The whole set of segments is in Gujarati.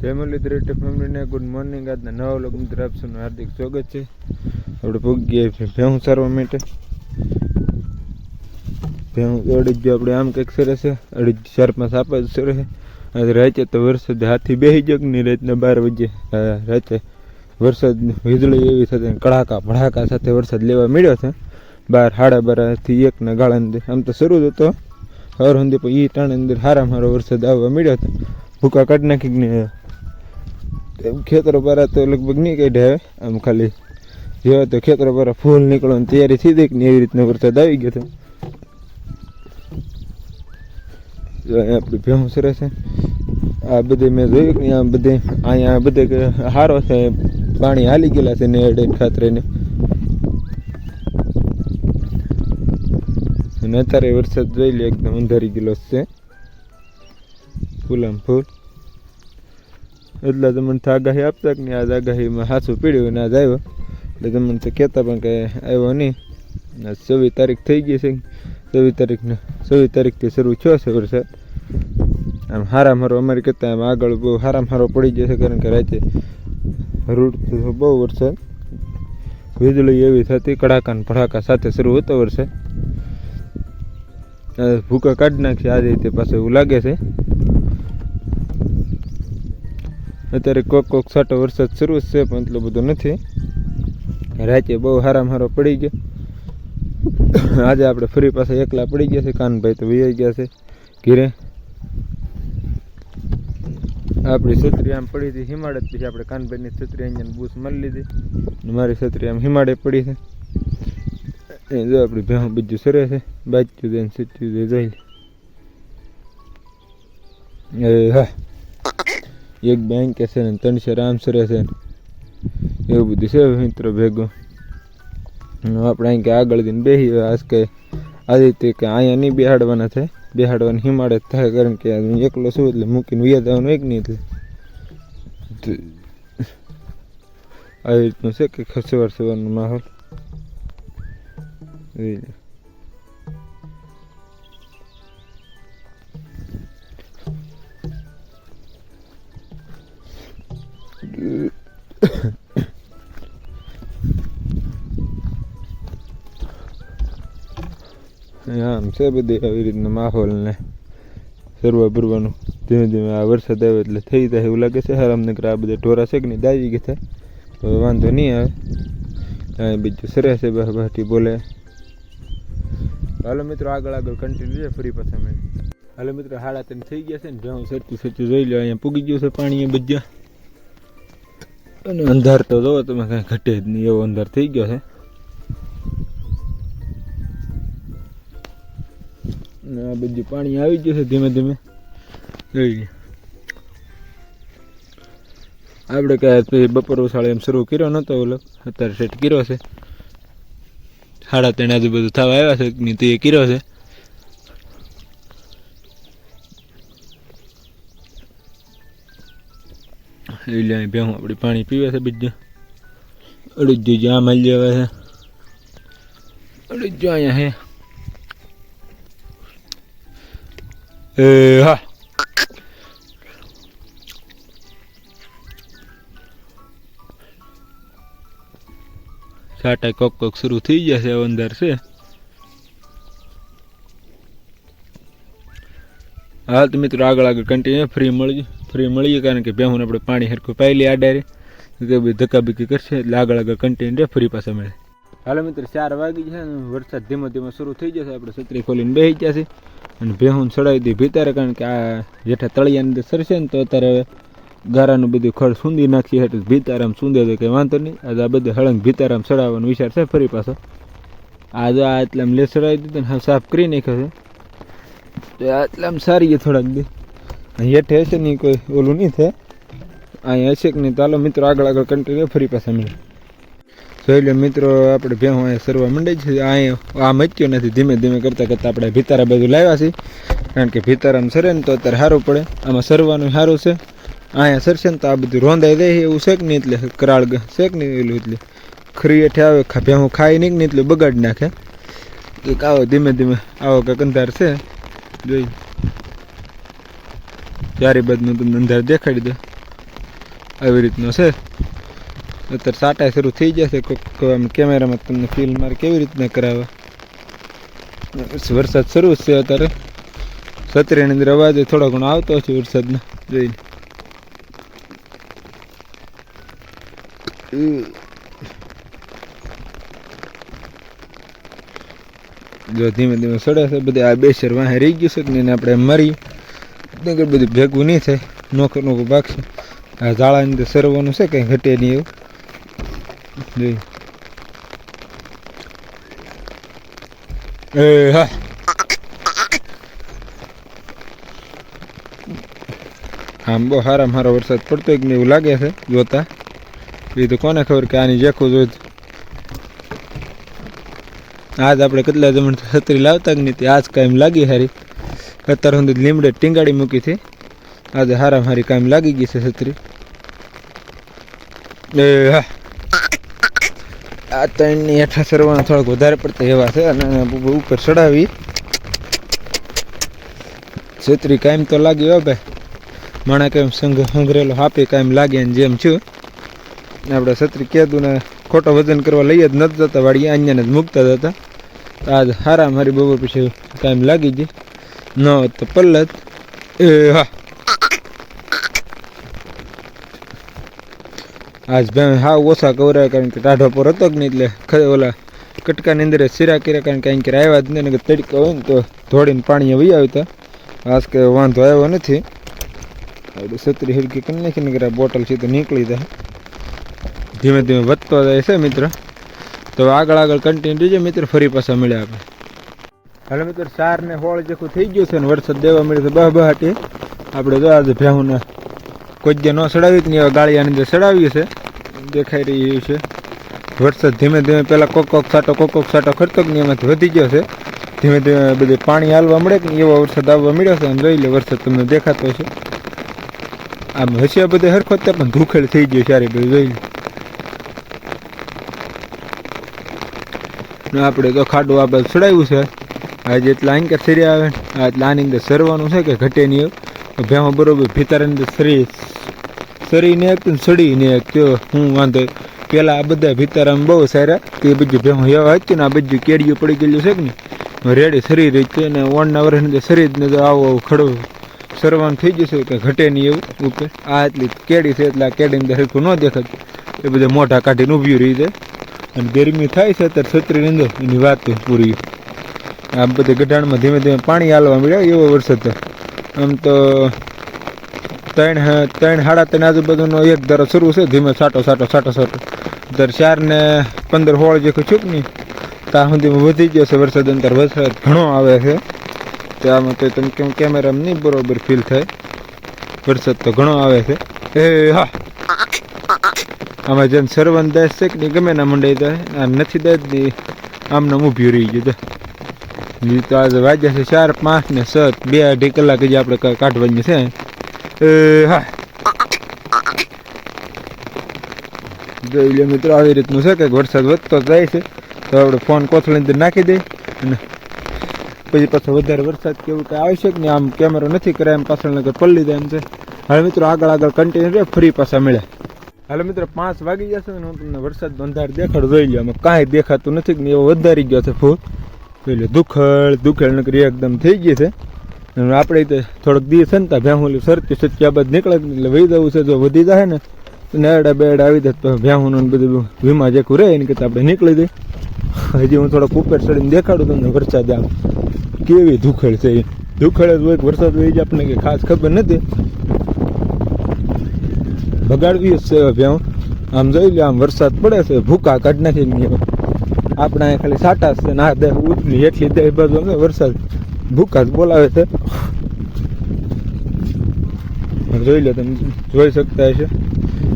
ફેમિલી ફેમિલીને ગુડ મોર્નિંગ. આજના નવા વ્લોગ અંદર આપ સૌનું હાર્દિક સ્વાગત છે. આપણે પૂગીએ ભેહું સારવા માટે. ભેહું અડીજ જો આપણે આમ કંઈક સરે છે, અડીજ 4-5 આપા જ સરે છે. આજે રાતે તો વરસાદ હાથી બેસી ગયો કે નહીં, રાતના 12 વાગે રાતે વરસાદ વીજળી એવી સાથે કડાકા ભડાકા સાથે વરસાદ લેવા મળ્યો છે. 12 થી 1 ગાળા આમ તો શરૂ જ હતો હર સુધી, પણ એ ટાણે અંદર હારામાં વરસાદ આવવા મળ્યો હતો. ભૂકા કાઢી નાખી ને ખેતરો પારા તો લગભગ નહીં કાઢ્યા. આમ ખાલી જેવા તો ખેતરો પારા ફૂલ નીકળવાની તૈયારી થઈ ગઈ ને એવી રીતના વરસાદ આવી ગયો હતો. આપણી ભેહું સરસ છે. આ બધે મેં જોયું કે આ બધે અહીંયા બધે સારો છે, પાણી હાલી ગયેલા છે ને એડે ખાતરે ને. અને અત્યારે વરસાદ જોઈ લે એકદમ અંધારી ગયેલો છે ફૂલામ ફૂલ. એટલે તમને તો આગાહી આપતા કે નહીં, આજ આગાહીમાં હાથું પીડ્યું ને આજ આવ્યો એટલે તમને તો કહેતા પણ કંઈ આવ્યો નહીં. 24 તારીખ થઈ ગઈ છે. 24 તારીખથી શરૂ થયો છે વરસાદ. આમ હારા મારો અમારી કરતાં આમ આગળ બહુ હારામાં હારો પડી જશે, કારણ કે રાતે રૂટ બહુ વરસાદ વીજળી એવી થતી કડાકા ભડાકા સાથે શરૂ હતો વરસાદ. ભૂકા કાઢી નાખશે આ રીતે પાછું એવું લાગે છે. અત્યારે કોક છાંટો વરસાદ શરૂ છે પણ એટલો બધો નથી. રાતે બહુ હારામાં હારો પડી ગયો. આજે આપણે ફરી પાછા એકલા પડી ગયા છે. કાનભાઈ તો વહી ગયા છે ઘીરે. આપણી છત્રી આમ પડી હતી હિમાડે, પછી આપણે કાનભાઈની છત્રી અહીંયા બૂસ મારી લીધી. મારી છત્રી આમ હિમાડે પડી છે. એ જો આપણી ભેહું બીજું સરે છે, બાજુ દઈને છત્રી જોઈ લે. હા, એક બેંક છે ને 300 આમ સરે છે, એવું બધું છે મિત્રો ભેગું. આપણે અહીં કે આગળ દઈને બેસી આજ કે આ રીતે કે અહીંયા નહીં બેહાડવાના થાય, બેહાડવાના હિમાડે જ થાય, કારણ કે એકલો શું એટલે મૂકીને વ્યાજ આવવાનું એક નહીં. એટલે આવી રીતનું છે કે સવારનો માહોલ. આમ છે બધી આવી રીતના માહોલ ને સરવા ભરવાનું. ધીમે ધીમે આ વરસાદ આવે એટલે થઈ જાય એવું લાગે છે. હરામને આ બધા ઢોરા છે કે નહીં દાજી ગયા થાય તો વાંધો નહીં આવે. બીજું સરસ છે બાટી બોલે. હાલો મિત્રો આગળ કન્ટિન્યુ છે ફરી પાછા મેં. હાલો મિત્રો 3:30 થઈ ગયા છે ને ભેહું સરતી જોઈ લો. અહીંયા પૂગી ગયું છે પાણી બધા. અને અંધાર તો જોવો તમે કાંઈ ઘટે જ નહીં એવો અંધાર થઈ ગયો છે. આ બધું પાણી આવી ગયું છે ધીમે ધીમે જોઈ લે. આપણે કાંઈ બપોર ઉછાળે એમ શરૂ કર્યો નહોતો, ઓલો અત્યારે સેટ કર્યો છે. 3:30 આજુબાજુ થવા આવ્યા છે નહીં તો એ કર્યો છે. એટલે ભેહું આપણી પાણી પીવે છે. બીજું અડીજ જો આમ હાલી આવે છે. અડીજ જો અહીંયા હે. હા, છાંટા કોક શરૂ થઈ જશે. અંદર છે. હા તો મિત્રો આગળ કન્ટિન્યુ ફ્રી મળીએ, કારણ કે ભેહું આપણે પાણી હરખું પાઈ લઈએ આડારે ધક્કાબીકી કરશે એટલે આગળ કન્ટિન્યુ ફરી પાછા મળે. હાલો મિત્રો 4 વાગી છે ને વરસાદ ધીમે ધીમે શરૂ થઈ જશે. આપણે છત્રી ખોલીને બેસી જશે અને ભેહું ચડાવી દી ભીતારે, કારણ કે આ જેઠા તળિયાની અંદર સરશે ને તો અત્યારે ગારાનું બધું ખડ સૂંધી નાખીએ એટલે ભીતારામ સૂંધે તો કંઈ વાંધો નહીં. આજે આ બધે હળંગ ભીતારામ ચડાવવાનો વિચાર છે ફરી પાછો. આજે આ એટલે આમ લે ચડાવી દીધો ને સાફ કરી નાખ્યો છે તો એટલે આમ સારી થોડાક દી હેઠે હશે નહીં કોઈ ઓલું નહીં થાય. અહીંયા હશે કે નહીં. ચાલો મિત્રો આગળ કન્ટિન્યુ ફરી પાછા મળે. જોઈ લો મિત્રો આપણે ભેહું અહીંયા સરવા માંડે છે. અહીંયા આ મચ્યો નથી. ધીમે ધીમે કરતાં આપણે ભીતારા બાજુ લાવ્યા છીએ, કારણ કે ભીતારામ સરે ને તો અત્યારે સારું પડે. આમાં સરવાનું સારું છે. અહીંયા સરશે ને તો આ બધું રોંધાઈ જાય એવું છે કે નહીં, એટલે કરાળ છે કે નહીં એલું, એટલે ખરી હેઠે આવે ભેહું ખાઈ નહીં એટલે બગાડી નાખે. આવો ધીમે ધીમે આવો કંઈક અંધાર છે. જોઈ ચારે બાજુનું તમને અંધાર દેખાડી દે. આવી રીતનો છે. અત્યારે સાટા શરૂ થઈ જશે. કેમેરામાં તમને ફીલ મારે કેવી રીતના કરાવે. વરસાદ શરૂ છે અત્યારે. છત્રીની અંદર અવાજ થોડો ઘણો આવતો છે વરસાદનો જોઈને. જો ધીમે ધીમે સડે છે બધે. આ બેસર વાહે રહી ગયું છે કે એને આપણે મરી બધું ભેગું નહીં થાય. નોખું નોખું ભાગ છે. આ ઝાડાની અંદર સરવાનું છે કંઈ ઘટે નહીં એવું જોઈ. હા આમ બહુ સારામાં સારો વરસાદ પડતો એક ને એવું લાગે છે જોતા. એ તો કોને ખબર કે આની જેખું જોઈ. આજ આપણે કેટલા જમણ છત્રી લાવતા જ નથી. આજ કાયમ લાગી સારી. અત્યારે સુધી લીમડે ટીંગાડી મૂકી હતી. આજે હારામાં હારી કાયમ લાગી ગઈ છે છત્રી. હા આ ત્રણની હેઠા સરવાના થોડાક વધારે પડતા એવા છે અને ઉપર ચડાવી છત્રી કાયમ તો લાગી હો ભાઈ. માણા કેમ સંઘરેલો હાપી કાયમ લાગે ને જેમ છું. આપણે છત્રી કીધું ને ખોટો વજન કરવા લઈએ જ નથી જતા. વાળી અહીંયા જ મૂકતા જતા. આજ હારા મારી બપોર પછી કાયમ લાગી ગઈ. ન હોત તો પલ્લત. હા આજ ભાઈ હા ઓછા કવરાય કારણ કે ટાઢો પર હતો જ નહીં. એટલે ઓલા કટકાની અંદર સિરા કર્યા કારણ કે અહીં આવ્યા જ નહીં. તડકા હોય ને તો ધોડીને પાણી વહી આવતા. આજ કે વાંધો આવ્યો નથી. છત્રી હરકી કરી નાખીને કરે બોટલ છે તો નીકળી જાય. ધીમે ધીમે વધતો જાય છે મિત્ર. તો આગળ આગળ કન્ટિન્યુ રહીએ મિત્ર. ફરી પાછા મળ્યા આપણે. હાલો મિત્ર 4 ને 16 જેખું થઈ ગયું છે ને વરસાદ દેવા મળ્યો છે બહાટી. આપણે જો આજે ભેહુંને કોઈ જે ન સડાવી જ નહીં એવા ગાળિયાની અંદર સડાવી છે. દેખાઈ રહ્યું છે વરસાદ ધીમે ધીમે પહેલાં કોક સાટો ખરતો જ નહીં એમાંથી વધી ગયો છે. ધીમે ધીમે બધે પાણી હાલવા મળે કે એવો વરસાદ આવવા મળ્યો છે. અને જોઈ લે વરસાદ તમને દેખાતો છે. આમ હસ્યા બધે હરખો તે પણ ધૂખેડ થઈ ગયો સારી બધું જોઈ લે. આપણે તો ખાડું આ બધું ચડાવ્યું છે. આજે એટલા આંકે સરી આવે આ એટલે આની અંદર સરવાનું છે કે ઘટે નહીં એવું. ભેમાં બરોબર ભીતરની અંદર સરીને એક સડી ને એક તો હું વાંધો. પેલા આ બધા ભીતરામાં બહુ સારા તે બધું ભેમાં એવા હતી ને આ બધું કેડીઓ પડી ગયેલું છે કે નહીં રેડી સરી રહી છે. અને ઓણના વર્ષની અંદર શરીર ને તો આવો ખડો સરવાનું થઈ જશે કે ઘટે નહીં એવું ઉપર. આ એટલી કેડી છે એટલે આ કેડીની અંદર હરખું ન દેખાતું. એ બધા મોઢા કાઢીને ઊભી રહી જાય. અને ગરમી થાય છે અત્યારે છત્રીની અંદર એની વાત પૂરી. આ બધે ગઢાણમાં ધીમે ધીમે પાણી હાલવા મળ્યા એવો વરસાદ. આમ તો 3-3:30 આજુબાજુનો એક ધારો શરૂ છે. ધીમે સાટો અત્યારે 4 ને 15 16 જેખું છૂક નહીં ત્યાં સુધીમાં વધી ગયો છે વરસાદ. અંતર વરસાદ ઘણો આવે છે. આમાં તો તમે કેમ કેમેરામાં નહીં બરોબર ફીલ થાય. વરસાદ તો ઘણો આવે છે. હા આમાં જેમ સરવન દેશ છે કે ગમે ના મંડાઈ જાય. આ નથી દે જ આમને ઊભી રહી ગયું. તો આજે વાગ્યા છે 4, 5 ને 7 2-2.5 કલાક જ આપણે કાઢવાની છે. હા જોઈ લે મિત્રો આવી રીતનું છે કે વરસાદ વધતો જાય છે. તો આપણે ફોન કોથળીની અંદર નાખી દઈએ અને પછી પાછો વધારે વરસાદ કેવું કંઈ આવશ્યક નહીં. આમ કેમેરો નથી કરે એમ પાછળ નગર પલ્લી જાય એમ છે. હવે મિત્રો આગળ કન્ટિન્યુ રહે ફરી પાછા મળ્યા. હાલો મિત્રો 5 વાગી જશે ને હું તમને વરસાદ અંધાર દેખાડું જોઈ લે. આમાં કાંઈ દેખાતું નથી ને એવો વધારી ગયો છે ફૂલ. જોઈ લે દુખેડ નકરી એકદમ થઈ ગઈ છે. આપણે તો થોડોક દી છે ને ત્યાં ભેહું સરતી બાદ નીકળે એટલે વહી જવું છે. જો વધી જાય ને નેડા બેડા આવી જાય તો ભેહુંનું બધું વીમા જેખું રહે એની કરતાં આપણે નીકળી જઈએ. હજી હું થોડોક ઉપર ચડીને દેખાડું તમને વરસાદ આમ કેવી ધૂખેડ છે. ધૂખેડ જ હોય વરસાદ વહી જાય આપણને કંઈ ખાસ ખબર નથી. બગાડવી જ છે ભેહું. આમ જોઈ લે આમ વરસાદ પડે છે ભૂકા કાઢ નાખી આપણે અહીંયા ખાલી સાટા છે ને આ દે ઉતરી એટલી દે બાજુ વરસાદ ભૂકા જ બોલાવે છે. જોઈ લો તમે જોઈ શકતા હશે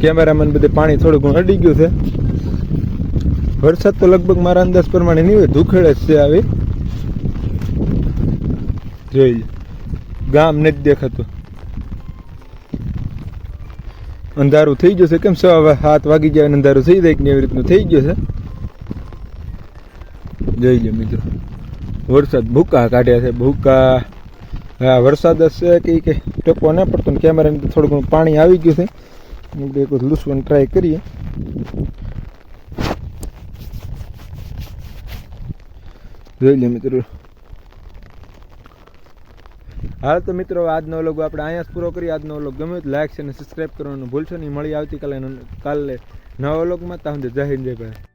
કેમેરામાં બધે પાણી થોડું ઘણું અડી ગયું છે. વરસાદ તો લગભગ મારા અંદાજ પ્રમાણે નહીં હોય ધૂખેડ જ છે આવી. જોઈ ગામ નથી દેખાતું. અંધારું થઈ ગયું છે. કેમ 7 વાગી જાય અંધારું થઈ જાય કે એવી રીતનું થઈ ગયું છે. જોઈ લે મિત્રો વરસાદ ભૂકા કાઢ્યા છે. ભૂકા હા વરસાદ જ છે કે ટપો ના પડતો ને કેમેરાની થોડું ઘણું પાણી આવી ગયું છે. આપણે એક વખત લૂસવાની ટ્રાય કરીએ. જોઈ લે મિત્રો. હાલ તો મિત્રો આજનો વ્લોગ આપણે અહીંયા જ પૂરો કરીએ. આજનો વ્લોગ ગમે તો લાઈક અને સબસ્ક્રાઈબ કરવાનું ભૂલશો નહીં. મળી આવતીકાલે નવા વ્લોગમાં. ત્યાં સુધી જય હિન્દ જય ભારત.